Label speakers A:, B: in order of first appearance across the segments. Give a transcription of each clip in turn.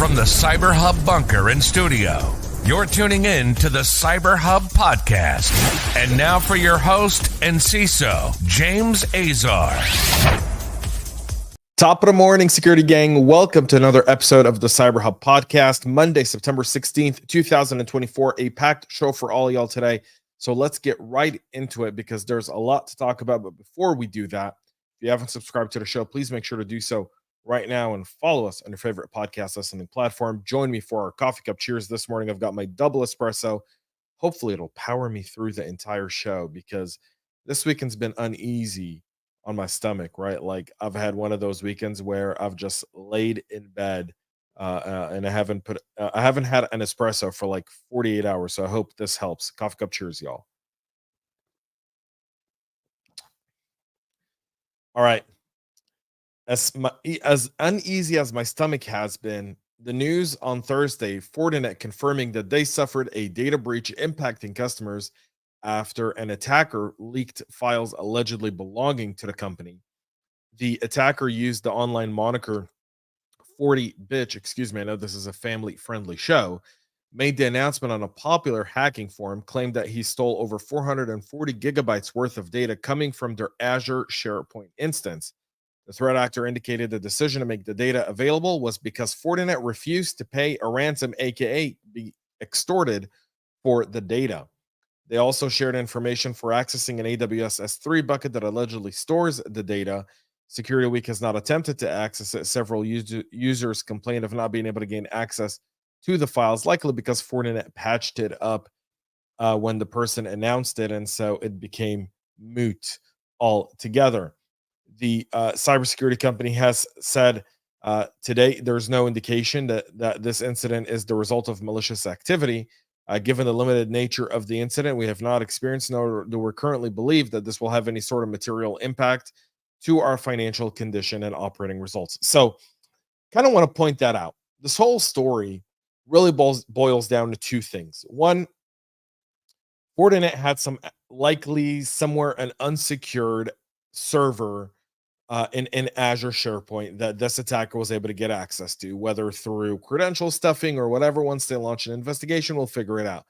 A: From the CyberHub bunker and studio, you're tuning in to the CyberHub Podcast. And now for your host and CISO, James Azar.
B: Top of the morning, security gang. Welcome to another episode of the CyberHub Podcast. Monday, September 16th, 2024. A packed show for all y'all today. So let's get right into it because there's a lot to talk about. But before we do that, if you haven't subscribed to the show, please make sure to do so right now and follow us on your favorite podcast listening platform. Join me for our coffee cup cheers this morning. I've got my double espresso. Hopefully it'll power me through the entire show because this weekend's been uneasy on my stomach, right? Like I've had one of those weekends where I've just laid in bed and I haven't had an espresso for like 48 hours. So I hope this helps. Coffee cup cheers, y'all. All right. As uneasy as my stomach has been, the news on Thursday, Fortinet confirming that they suffered a data breach impacting customers after an attacker leaked files allegedly belonging to the company. The attacker used the online moniker 40bitch, I know this is a family-friendly show, made the announcement on a popular hacking forum, claimed that he stole over 440 gigabytes worth of data coming from their Azure SharePoint instance. The threat actor indicated the decision to make the data available was because Fortinet refused to pay a ransom, aka be extorted, for the data. They also shared information for accessing an AWS S3 bucket that allegedly stores the data. Security Week has not attempted to access it. Several users complained of not being able to gain access to the files, likely because Fortinet patched it up when the person announced it, and so it became moot altogether. The cybersecurity company has said today there's no indication that this incident is the result of malicious activity. Given the limited nature of the incident, we have not experienced nor do we currently believe that this will have any sort of material impact to our financial condition and operating results. So kind of want to point that out. This whole story really boils down to two things. One, Fortinet had likely somewhere an unsecured server in Azure SharePoint that this attacker was able to get access to, whether through credential stuffing or whatever. Once they launch an investigation, we'll figure it out.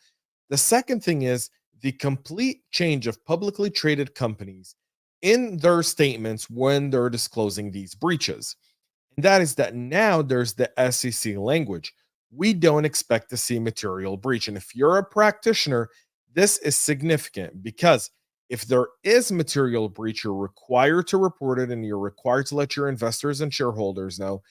B: The second thing is the complete change of publicly traded companies in their statements when they're disclosing these breaches. And that is that now there's the SEC language. We don't expect to see material breach. And if you're a practitioner, this is significant because if there is material breach, you're required to report it and you're required to let your investors and shareholders know.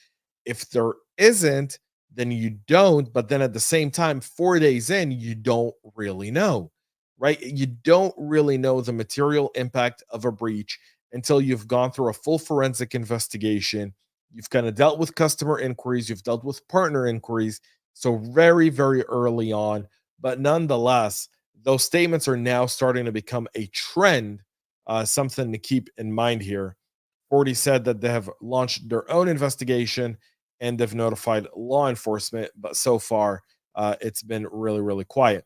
B: If there isn't, then you don't. But then at the same time, 4 days in, you don't really know, right? You don't really know the material impact of a breach until you've gone through a full forensic investigation. You've kind of dealt with customer inquiries. You've dealt with partner inquiries. So very, very early on. But nonetheless, those statements are now starting to become a trend, something to keep in mind here. Forti said that they have launched their own investigation and they've notified law enforcement, but so far it's been really, really quiet.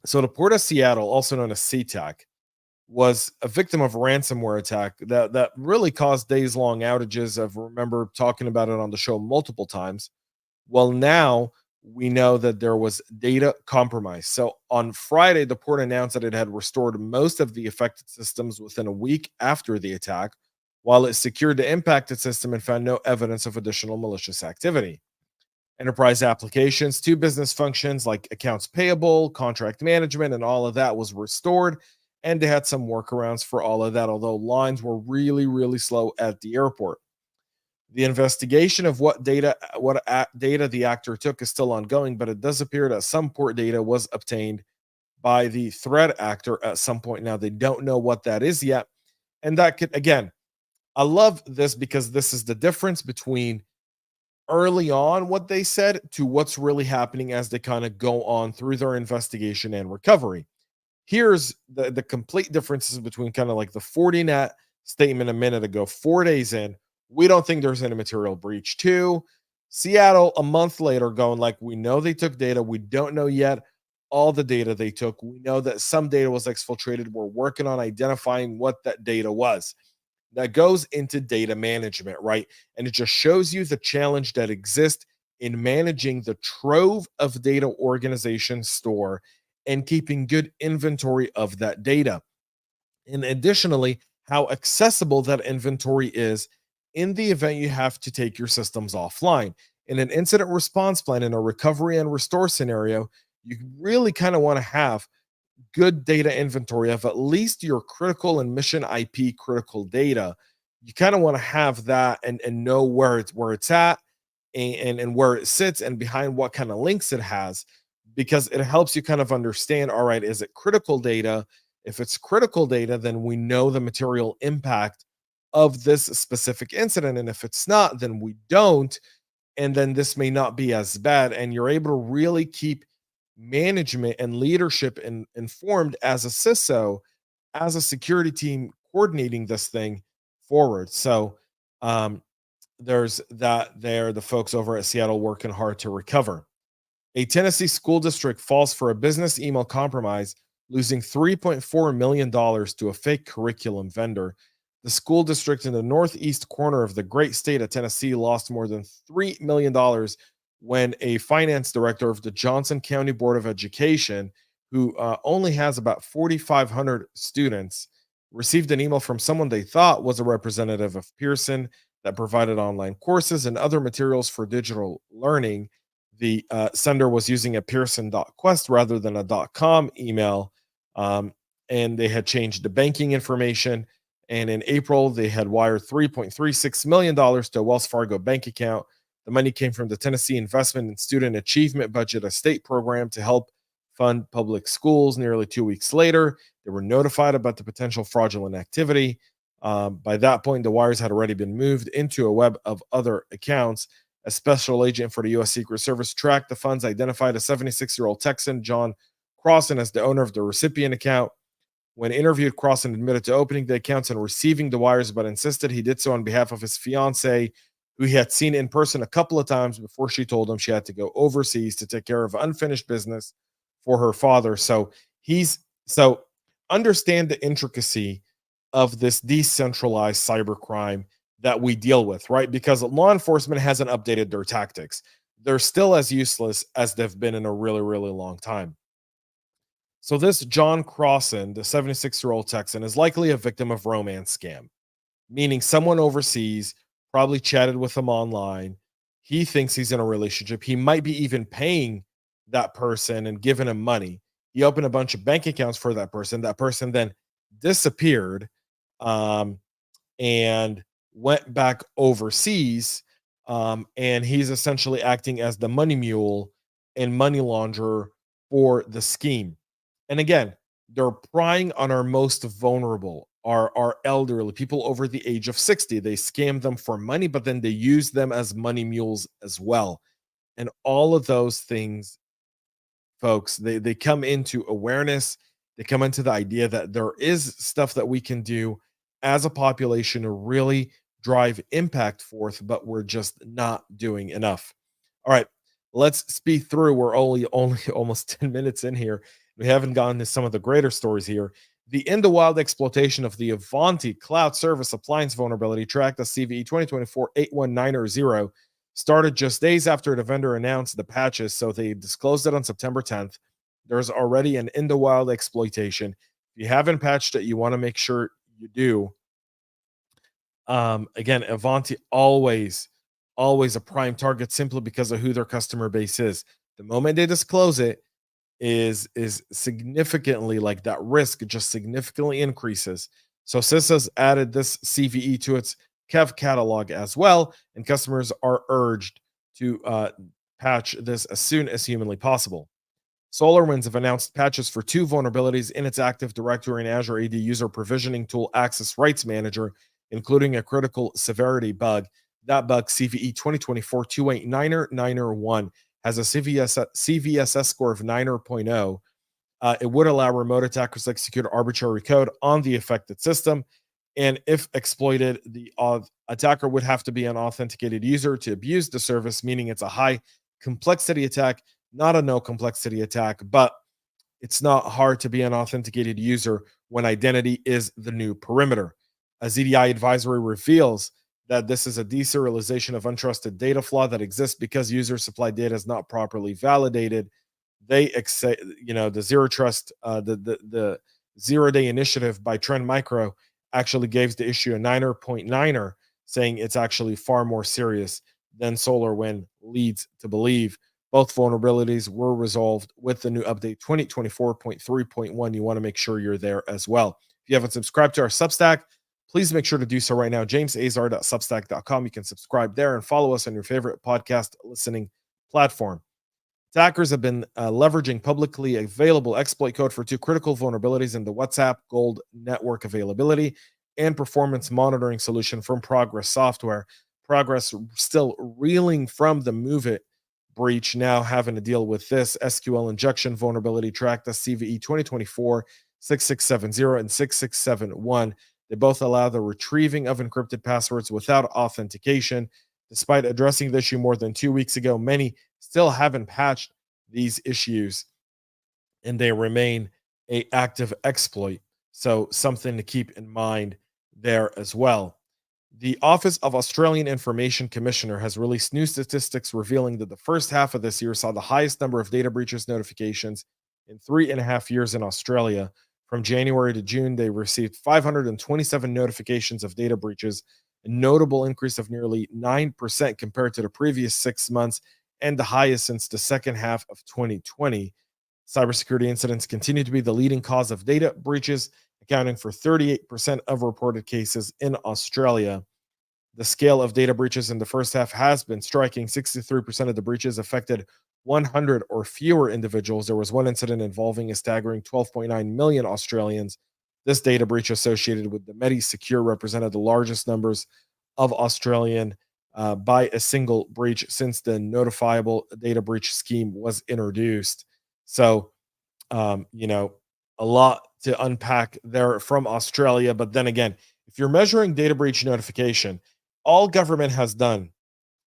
B: So the Port of Seattle, also known as SeaTac, was a victim of a ransomware attack that really caused days-long outages. I remember talking about it on the show multiple times. Well, now we know that there was data compromise. So on Friday, the port announced that it had restored most of the affected systems within a week after the attack, while it secured the impacted system and found no evidence of additional malicious activity. Enterprise applications to business functions like accounts payable, contract management, and all of that was restored, and they had some workarounds for all of that, although lines were really, really slow at the airport. The investigation of what data the actor took is still ongoing, but it does appear that some port data was obtained by the threat actor at some point. Now, they don't know what that is yet. And that could, again, I love this because this is the difference between early on what they said to what's really happening as they kind of go on through their investigation and recovery. Here's the complete differences between kind of like the Fortinet statement a minute ago, 4 days in. We don't think there's any material breach. 2, Seattle a month later going like, we know they took data. We don't know yet all the data they took. We know that some data was exfiltrated. We're working on identifying what that data was. That goes into data management, right? And it just shows you the challenge that exists in managing the trove of data organization store and keeping good inventory of that data. And additionally, how accessible that inventory is in the event you have to take your systems offline. In an incident response plan, in a recovery and restore scenario, you really kind of want to have good data inventory of at least your critical and mission IP critical data. You kind of want to have that and know where it's at and where it sits and behind what kind of links it has, because it helps you kind of understand, all right, is it critical data? If it's critical data, then we know the material impact of this specific incident. And if it's not, then we don't. And then this may not be as bad. And you're able to really keep management and leadership informed as a CISO, as a security team coordinating this thing forward. So there's that there, the folks over at Seattle working hard to recover. A Tennessee school district falls for a business email compromise, losing $3.4 million to a fake curriculum vendor. The school district in the northeast corner of the great state of Tennessee lost more than $3 million when a finance director of the Johnson County Board of Education, who only has about 4,500 students, received an email from someone they thought was a representative of Pearson that provided online courses and other materials for digital learning. The sender was using a Pearson.quest rather than a .com email, and they had changed the banking information. And in April, they had wired $3.36 million to a Wells Fargo bank account. The money came from the Tennessee Investment and Student Achievement Budget, a state program to help fund public schools. Nearly 2 weeks later, they were notified about the potential fraudulent activity. By that point, the wires had already been moved into a web of other accounts. A special agent for the U.S. Secret Service tracked the funds, identified a 76-year-old Texan, John Crossan, as the owner of the recipient account. When interviewed, Crossan admitted to opening the accounts and receiving the wires, but insisted he did so on behalf of his fiancée, who he had seen in person a couple of times before she told him she had to go overseas to take care of unfinished business for her father. So understand the intricacy of this decentralized cybercrime that we deal with, right? Because law enforcement hasn't updated their tactics. They're still as useless as they've been in a really, really long time. So this John Crossan, the 76-year-old Texan, is likely a victim of romance scam, meaning someone overseas probably chatted with him online. He thinks he's in a relationship. He might be even paying that person and giving him money. He opened a bunch of bank accounts for that person. That person then disappeared and went back overseas. And he's essentially acting as the money mule and money launderer for the scheme. And again, they're prying on our most vulnerable, our elderly, people over the age of 60. They scam them for money, but then they use them as money mules as well. And all of those things, folks, they come into awareness. They come into the idea that there is stuff that we can do as a population to really drive impact forth, but we're just not doing enough. All right, let's speed through. We're only almost 10 minutes in here. We haven't gotten to some of the greater stories here. The in-the-wild exploitation of the Ivanti cloud service appliance vulnerability tracked as CVE 2024-81900 started just days after the vendor announced the patches, so they disclosed it on September 10th. There's already an in-the-wild exploitation. If you haven't patched it, you want to make sure you do. Again, Ivanti always a prime target simply because of who their customer base is. The moment they disclose it, is significantly, like, that risk just significantly increases. So CISO's added this CVE to its Kev catalog as well, and customers are urged to patch this as soon as humanly possible. SolarWinds have announced patches for 2 vulnerabilities in its Active Directory and Azure AD user provisioning tool Access Rights Manager, including a critical severity bug. That bug, CVE 2024-28991, has a CVSS score of 9.0. It would allow remote attackers to execute arbitrary code on the affected system. And if exploited, the attacker would have to be an authenticated user to abuse the service, meaning it's a high complexity attack, not a no complexity attack. But it's not hard to be an authenticated user when identity is the new perimeter. A ZDI advisory reveals that this is a deserialization of untrusted data flaw that exists because user supply data is not properly validated. The zero trust, the 0-day initiative by Trend Micro actually gave the issue a 9.9er, saying it's actually far more serious than SolarWinds leads to believe. Both vulnerabilities were resolved with the new update 2024.3.1. You want to make sure you're there as well. If you haven't subscribed to our Substack, please make sure to do so right now. jamesazar.substack.com. You can subscribe there and follow us on your favorite podcast listening platform. Attackers have been leveraging publicly available exploit code for two critical vulnerabilities in the WhatsApp Gold network availability and performance monitoring solution from Progress Software. Progress still reeling from the MOVEit breach, now having to deal with this SQL injection vulnerability tracked as CVE 2024-6670 and 6671. They both allow the retrieving of encrypted passwords without authentication. Despite addressing the issue more than 2 weeks ago, many still haven't patched these issues and they remain an active exploit. So something to keep in mind there as well. The Office of Australian Information Commissioner has released new statistics revealing that the first half of this year saw the highest number of data breaches notifications in 3.5 years in Australia. From January to June, they received 527 notifications of data breaches, a notable increase of nearly 9% compared to the previous 6 months and the highest since the second half of 2020. Cybersecurity incidents continue to be the leading cause of data breaches, accounting for 38% of reported cases in Australia. The scale of data breaches in the first half has been striking. 63% of the breaches affected 100 or fewer individuals. There was one incident involving a staggering 12.9 million Australians. This data breach associated with the MediSecure represented the largest numbers of Australian by a single breach since the notifiable data breach scheme was introduced. So, a lot to unpack there from Australia. But then again, if you're measuring data breach notification, all government has done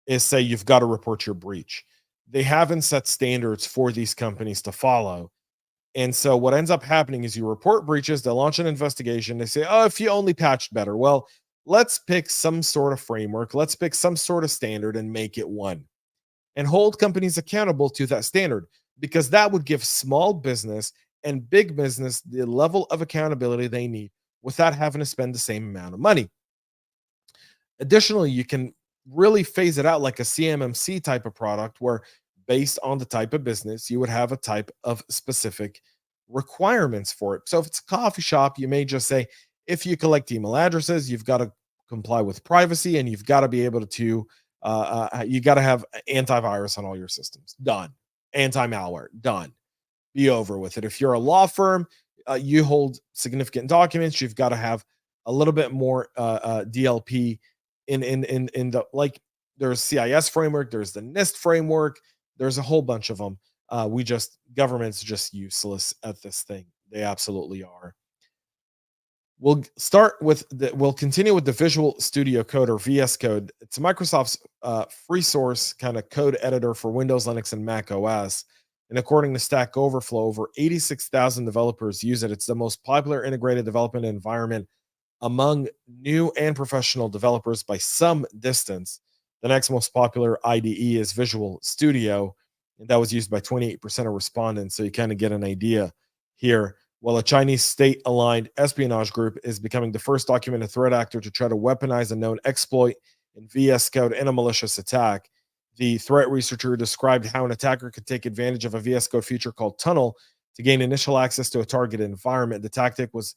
B: is say you've got to report your breach. They haven't set standards for these companies to follow. And so what ends up happening is you report breaches, they launch an investigation, they say, oh, if you only patched better. Well, let's pick some sort of framework, let's pick some sort of standard and make it one. And hold companies accountable to that standard, because that would give small business and big business the level of accountability they need without having to spend the same amount of money. Additionally, you can really phase it out like a CMMC type of product where based on the type of business, you would have a type of specific requirements for it. So if it's a coffee shop, you may just say, if you collect email addresses, you've got to comply with privacy and you've got to be able to, you got to have antivirus on all your systems. Done. Anti-malware. Done. Be over with it. If you're a law firm, you hold significant documents, you've got to have a little bit more DLP in the, like, there's CIS framework, there's the NIST framework, there's a whole bunch of them. Government's just useless at this thing. They absolutely are. We'll continue with the Visual Studio Code, or VS Code. It's Microsoft's free source kind of code editor for Windows, Linux, and Mac OS. And according to Stack Overflow, over 86,000 developers use it. It's the most popular integrated development environment among new and professional developers by some distance. The next most popular IDE is Visual Studio, and that was used by 28% of respondents. So you kind of get an idea here. Well, a Chinese state-aligned espionage group is becoming the first documented threat actor to try to weaponize a known exploit in VS Code in a malicious attack. The threat researcher described how an attacker could take advantage of a VS Code feature called Tunnel to gain initial access to a target environment. The tactic was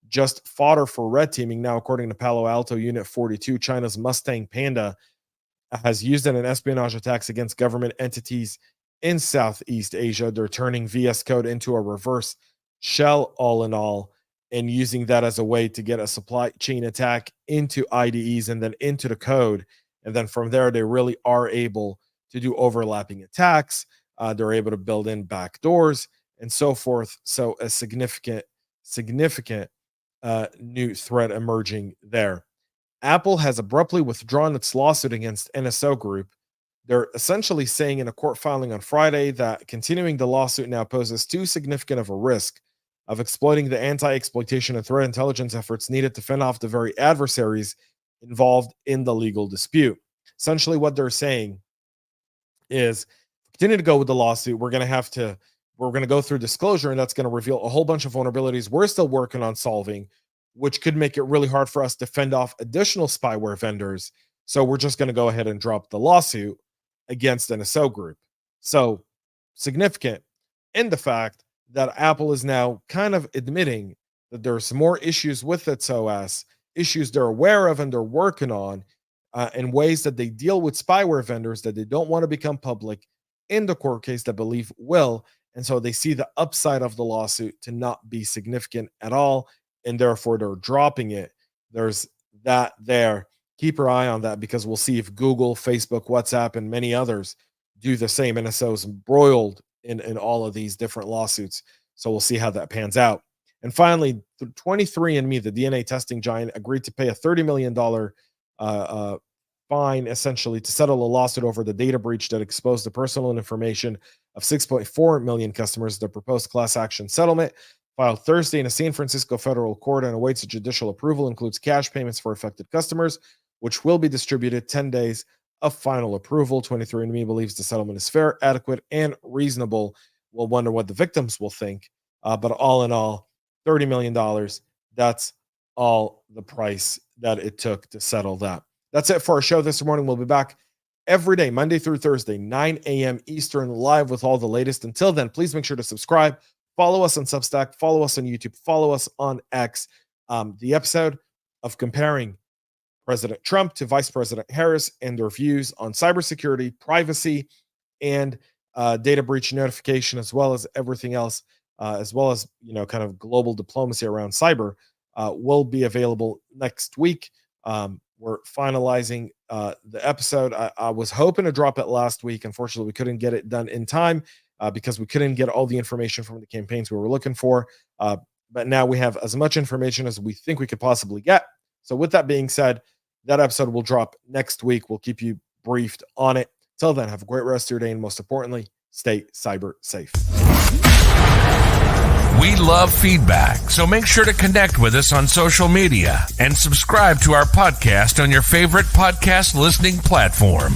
B: just fodder for red teaming. Now, according to Palo Alto Unit 42, China's Mustang Panda has used it in espionage attacks against government entities in Southeast Asia. They're turning VS Code into a reverse shell, all in all, and using that as a way to get a supply chain attack into IDEs and then into the code. And then from there, they really are able to do overlapping attacks. They're able to build in backdoors and so forth. So a significant new threat emerging there. Apple has abruptly withdrawn its lawsuit against NSO Group. They're essentially saying in a court filing on Friday that continuing the lawsuit now poses too significant of a risk of exploiting the anti-exploitation and threat intelligence efforts needed to fend off the very adversaries involved in the legal dispute. Essentially, what they're saying is, continue to go with the lawsuit. We're going to go through disclosure, and that's going to reveal a whole bunch of vulnerabilities we're still working on solving, which could make it really hard for us to fend off additional spyware vendors. So we're just going to go ahead and drop the lawsuit against NSO Group. So significant in the fact that Apple is now kind of admitting that there's more issues with its OS, issues they're aware of and they're working on, in ways that they deal with spyware vendors that they don't want to become public in the court case that believe will. And so they see the upside of the lawsuit to not be significant at all, and therefore they're dropping it. There's that there. Keep your eye on that, because we'll see if Google, Facebook, WhatsApp, and many others do the same. NSO's embroiled in all of these different lawsuits. So we'll see how that pans out. And finally, 23andMe, the DNA testing giant, agreed to pay a $30 million fine, essentially, to settle a lawsuit over the data breach that exposed the personal information of 6.4 million customers. The proposed class action settlement, filed Thursday in a San Francisco federal court and awaits a judicial approval, includes cash payments for affected customers, which will be distributed 10 days of final approval. 23andMe believes the settlement is fair, adequate, and reasonable. We'll wonder what the victims will think. But all in all, $30 million, that's all the price that it took to settle that. That's it for our show this morning. We'll be back every day, Monday through Thursday, 9 a.m. Eastern, live with all the latest. Until then, please make sure to subscribe. Follow us on Substack. Follow us on YouTube. Follow us on X. The episode of comparing President Trump to Vice President Harris and their views on cybersecurity, privacy, and data breach notification, as well as everything else, as well as, kind of global diplomacy around cyber, will be available next week. We're finalizing the episode. I was hoping to drop it last week. Unfortunately, we couldn't get it done in time because we couldn't get all the information from the campaigns we were looking for. But now we have as much information as we think we could possibly get. So with that being said, that episode will drop next week. We'll keep you briefed on it. Till then, have a great rest of your day. And most importantly, stay cyber safe.
A: We love feedback, so make sure to connect with us on social media and subscribe to our podcast on your favorite podcast listening platform.